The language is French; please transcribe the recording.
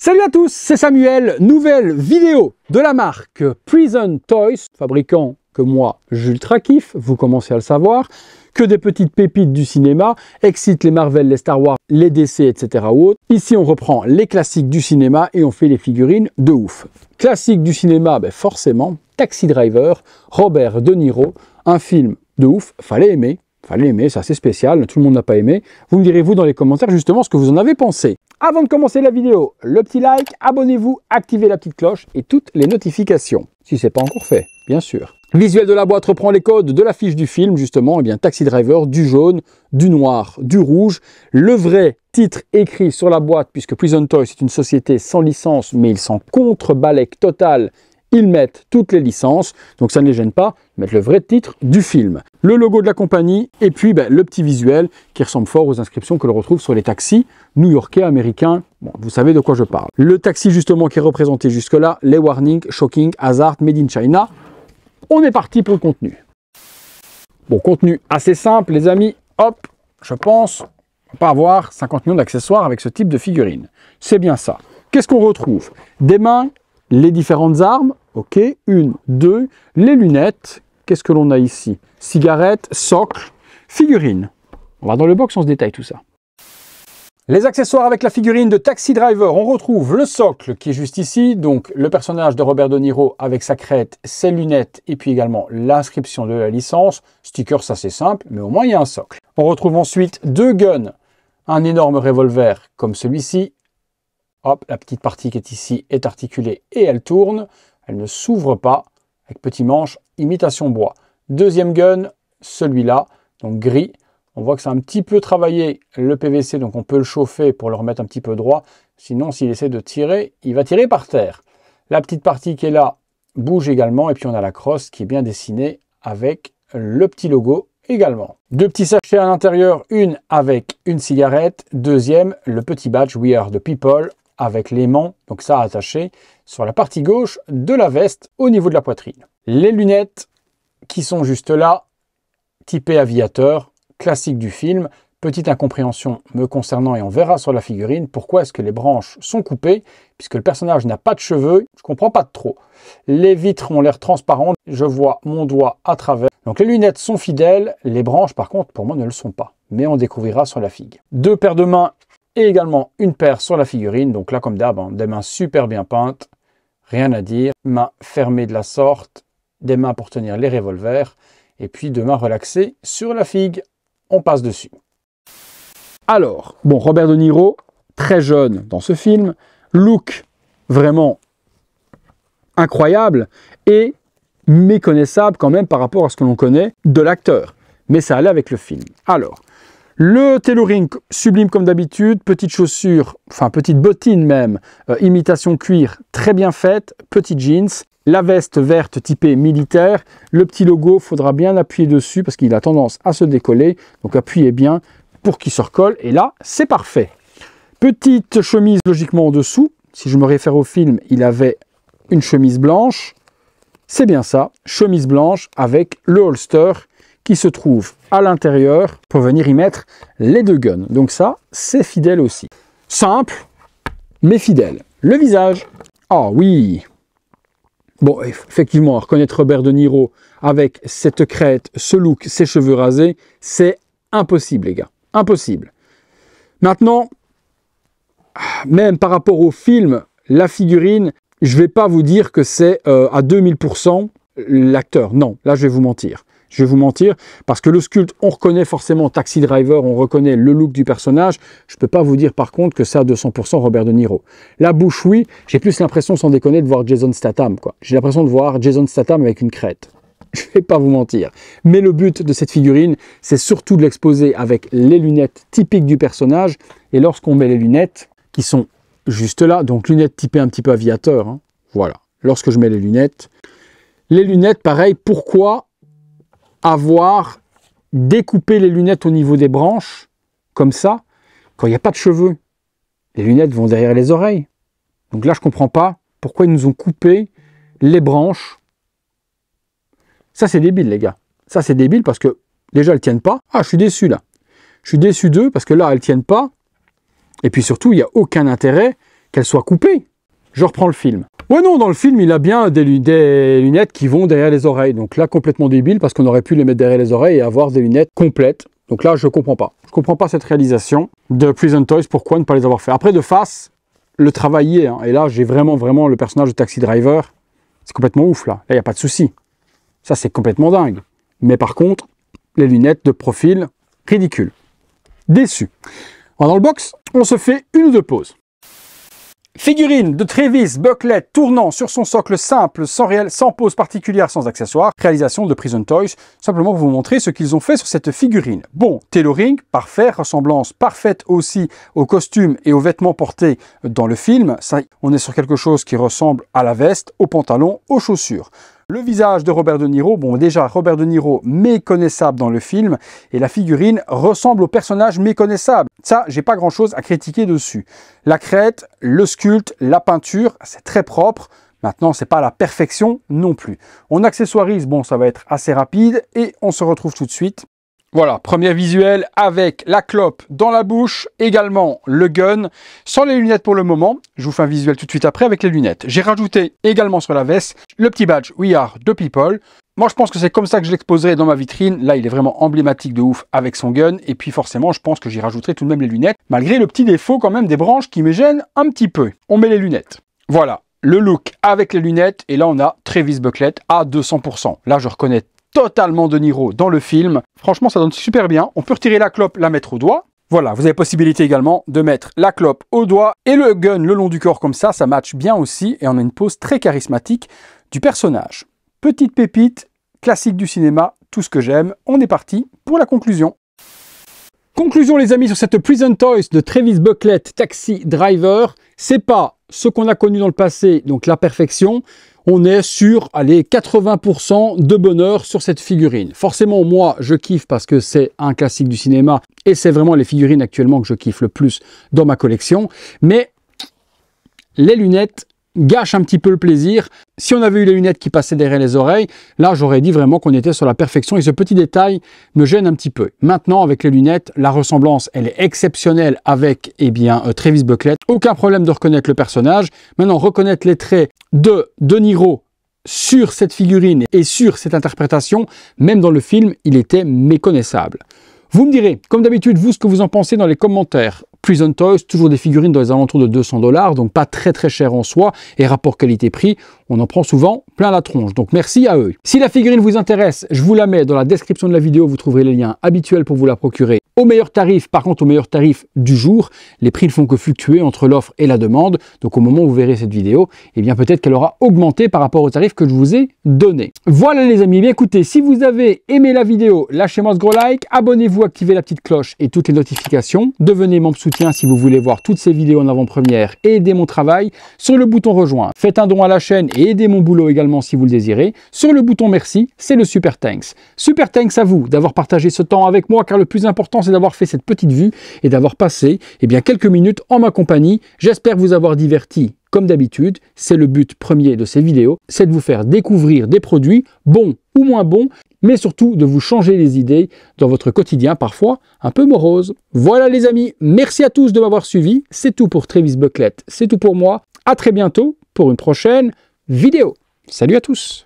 Salut à tous, c'est Samuel, nouvelle vidéo de la marque Prison Toys, fabricant que moi j'ultra kiffe, vous commencez à le savoir, que des petites pépites du cinéma, excitent les Marvel, les Star Wars, les DC, etc. ou autres. Ici on reprend les classiques du cinéma et on fait les figurines de ouf. Classique du cinéma, ben forcément, Taxi Driver, Robert De Niro, un film de ouf, fallait aimer, c'est assez spécial, tout le monde n'a pas aimé. Vous me direz vous dans les commentaires justement ce que vous en avez pensé. Avant de commencer la vidéo, le petit like, abonnez-vous, activez la petite cloche et toutes les notifications, si ce n'est pas encore fait, bien sûr. Visuel de la boîte reprend les codes de l'affiche du film, justement, et bien Taxi Driver, du jaune, du noir, du rouge. Le vrai titre écrit sur la boîte, puisque Prison Toys est une société sans licence, mais ils s'en contre-balèquent total. Ils mettent toutes les licences, donc ça ne les gêne pas, ils mettent le vrai titre du film. Le logo de la compagnie, et puis le petit visuel qui ressemble fort aux inscriptions que l'on retrouve sur les taxis new-yorkais, américains. Bon, vous savez de quoi je parle. Le taxi justement qui est représenté jusque-là, les warnings, shocking, hazard, made in China. On est parti pour le contenu. Bon, contenu assez simple les amis, hop, je pense, on va pas avoir 50 millions d'accessoires avec ce type de figurine. C'est bien ça. Qu'est-ce qu'on retrouve? Des mains, les différentes armes, ok, une, deux, les lunettes, qu'est-ce que l'on a ici? Cigarette, socle, figurine. On va dans le box, on se détaille tout ça. Les accessoires avec la figurine de Taxi Driver, on retrouve le socle qui est juste ici, donc le personnage de Robert De Niro avec sa crête, ses lunettes et puis également l'inscription de la licence. Sticker, ça c'est simple, mais au moins il y a un socle. On retrouve ensuite deux guns, un énorme revolver comme celui-ci. Hop, la petite partie qui est ici est articulée et elle tourne. Elle ne s'ouvre pas, avec petit manche, imitation bois. Deuxième gun, celui-là, donc gris. On voit que c'est un petit peu travaillé le PVC, donc on peut le chauffer pour le remettre un petit peu droit. Sinon, s'il essaie de tirer, il va tirer par terre. La petite partie qui est là bouge également. Et puis on a la crosse qui est bien dessinée avec le petit logo également. Deux petits sachets à l'intérieur, une avec une cigarette. Deuxième, le petit badge We Are The People avec l'aimant, donc ça attaché sur la partie gauche de la veste au niveau de la poitrine. Les lunettes qui sont juste là, typées aviateur, classique du film. Petite incompréhension me concernant et on verra sur la figurine pourquoi est-ce que les branches sont coupées, puisque le personnage n'a pas de cheveux, je comprends pas trop. Les vitres ont l'air transparentes, je vois mon doigt à travers. Donc les lunettes sont fidèles, les branches par contre pour moi ne le sont pas, mais on découvrira sur la figue. Deux paires de mains et également une paire sur la figurine, donc là comme d'hab, des mains super bien peintes, rien à dire, mains fermées de la sorte, des mains pour tenir les revolvers, et puis deux mains relaxées sur la figue, on passe dessus. Alors, bon, Robert De Niro, très jeune dans ce film, look vraiment incroyable et méconnaissable quand même par rapport à ce que l'on connaît de l'acteur, mais ça allait avec le film. Alors, le tailoring sublime comme d'habitude, petite chaussure, enfin petite bottine même, imitation cuir très bien faite, petit jeans, la veste verte typée militaire, le petit logo, faudra bien appuyer dessus parce qu'il a tendance à se décoller, donc appuyez bien pour qu'il se recolle et là c'est parfait. Petite chemise logiquement en dessous, si je me réfère au film, il avait une chemise blanche, c'est bien ça, chemise blanche avec le holster qui se trouve à l'intérieur pour venir y mettre les deux guns. Donc ça, c'est fidèle aussi. Simple, mais fidèle. Le visage. Ah oui. Bon, effectivement, reconnaître Robert De Niro avec cette crête, ce look, ses cheveux rasés, c'est impossible, les gars. Impossible. Maintenant, même par rapport au film, la figurine, je ne vais pas vous dire que c'est à 2000% l'acteur. Non, là, je vais vous mentir. Je vais vous mentir, parce que le sculpte, on reconnaît forcément Taxi Driver, on reconnaît le look du personnage. Je ne peux pas vous dire par contre que c'est à 200% Robert De Niro. La bouche, oui, j'ai plus l'impression, sans déconner, de voir Jason Statham, quoi. J'ai l'impression de voir Jason Statham avec une crête. Je ne vais pas vous mentir. Mais le but de cette figurine, c'est surtout de l'exposer avec les lunettes typiques du personnage. Et lorsqu'on met les lunettes, qui sont juste là, donc lunettes typées un petit peu aviateur, hein, voilà. Lorsque je mets les lunettes, pareil, pourquoi avoir découpé les lunettes au niveau des branches, comme ça, quand il n'y a pas de cheveux? Les lunettes vont derrière les oreilles. Donc là, je ne comprends pas pourquoi ils nous ont coupé les branches. Ça, c'est débile, les gars. Ça, c'est débile parce que, déjà, elles ne tiennent pas. Ah, je suis déçu, là. Je suis déçu d'eux parce que là, elles ne tiennent pas. Et puis surtout, il n'y a aucun intérêt qu'elles soient coupées. Je reprends le film. Ouais non, dans le film, il a bien des lunettes qui vont derrière les oreilles. Donc là, complètement débile, parce qu'on aurait pu les mettre derrière les oreilles et avoir des lunettes complètes. Donc là, je comprends pas. Je comprends pas cette réalisation de Prison Toys. Pourquoi ne pas les avoir fait? Après, de face, le travail y est. Hein. Et là, j'ai vraiment le personnage de Taxi Driver. C'est complètement ouf, là. Là, il n'y a pas de souci. Ça, c'est complètement dingue. Mais par contre, les lunettes de profil, ridicule. Déçu. Alors, dans le box, on se fait une ou deux pauses. Figurine de Travis Bucklett tournant sur son socle simple, sans pose particulière, sans accessoires. Réalisation de Prison Toys. Simplement pour vous montrer ce qu'ils ont fait sur cette figurine. Bon, tailoring, parfait. Ressemblance parfaite aussi aux costumes et aux vêtements portés dans le film. Ça, on est sur quelque chose qui ressemble à la veste, aux pantalons, aux chaussures. Le visage de Robert De Niro, bon déjà Robert De Niro méconnaissable dans le film et la figurine ressemble au personnage méconnaissable. Ça, j'ai pas grand chose à critiquer dessus. La crête, le sculpte, la peinture, c'est très propre. Maintenant, c'est pas la perfection non plus. On accessoirise, bon ça va être assez rapide et on se retrouve tout de suite. Voilà, premier visuel avec la clope dans la bouche, également le gun, sans les lunettes pour le moment. Je vous fais un visuel tout de suite après avec les lunettes. J'ai rajouté également sur la veste le petit badge We Are The People. Moi, je pense que c'est comme ça que je l'exposerai dans ma vitrine. Là, il est vraiment emblématique de ouf avec son gun. Et puis forcément, je pense que j'y rajouterai tout de même les lunettes, malgré le petit défaut quand même des branches qui me gênent un petit peu. On met les lunettes. Voilà, le look avec les lunettes. Et là, on a Travis Bucklett à 200%. Là, je reconnais totalement De Niro dans le film. Franchement, ça donne super bien. On peut retirer la clope, la mettre au doigt. Voilà, vous avez possibilité également de mettre la clope au doigt et le gun le long du corps comme ça match bien aussi. Et on a une pose très charismatique du personnage. Petite pépite, classique du cinéma, tout ce que j'aime. On est parti pour la conclusion. Conclusion les amis sur cette Prison Toys de Travis Bucklett Taxi Driver. C'est pas ce qu'on a connu dans le passé, donc la perfection. On est sur, allez, 80% de bonheur sur cette figurine. Forcément, moi, je kiffe parce que c'est un classique du cinéma et c'est vraiment les figurines actuellement que je kiffe le plus dans ma collection. Mais les lunettes gâchent un petit peu le plaisir. Si on avait eu les lunettes qui passaient derrière les oreilles, là, j'aurais dit vraiment qu'on était sur la perfection et ce petit détail me gêne un petit peu. Maintenant, avec les lunettes, la ressemblance, elle est exceptionnelle avec, eh bien, Travis Bucklett. Aucun problème de reconnaître le personnage. Maintenant, reconnaître les traits de De Niro sur cette figurine et sur cette interprétation, même dans le film, il était méconnaissable. Vous me direz, comme d'habitude, vous, ce que vous en pensez dans les commentaires. Prison Toys, toujours des figurines dans les alentours de 200 $, donc pas très cher en soi, et rapport qualité-prix, on en prend souvent plein la tronche, donc merci à eux. Si la figurine vous intéresse, je vous la mets dans la description de la vidéo, vous trouverez les liens habituels pour vous la procurer au meilleur tarif, par contre au meilleur tarif du jour. Les prix ne font que fluctuer entre l'offre et la demande, donc au moment où vous verrez cette vidéo, eh bien peut-être qu'elle aura augmenté par rapport au tarif que je vous ai donné. Voilà les amis, bien écoutez, si vous avez aimé la vidéo, lâchez-moi ce gros like, abonnez-vous, activez la petite cloche et toutes les notifications, devenez membre soutien si vous voulez voir toutes ces vidéos en avant-première et aider mon travail sur le bouton rejoindre. Faites un don à la chaîne et aidez mon boulot également si vous le désirez. Sur le bouton merci, c'est le Super Thanks. Super Thanks à vous d'avoir partagé ce temps avec moi car le plus important c'est d'avoir fait cette petite vue et d'avoir passé quelques minutes en ma compagnie. J'espère vous avoir diverti comme d'habitude. C'est le but premier de ces vidéos, c'est de vous faire découvrir des produits bons ou moins bons, mais surtout de vous changer les idées dans votre quotidien, parfois un peu morose. Voilà les amis, merci à tous de m'avoir suivi. C'est tout pour Travis Bucklett, c'est tout pour moi. À très bientôt pour une prochaine vidéo. Salut à tous.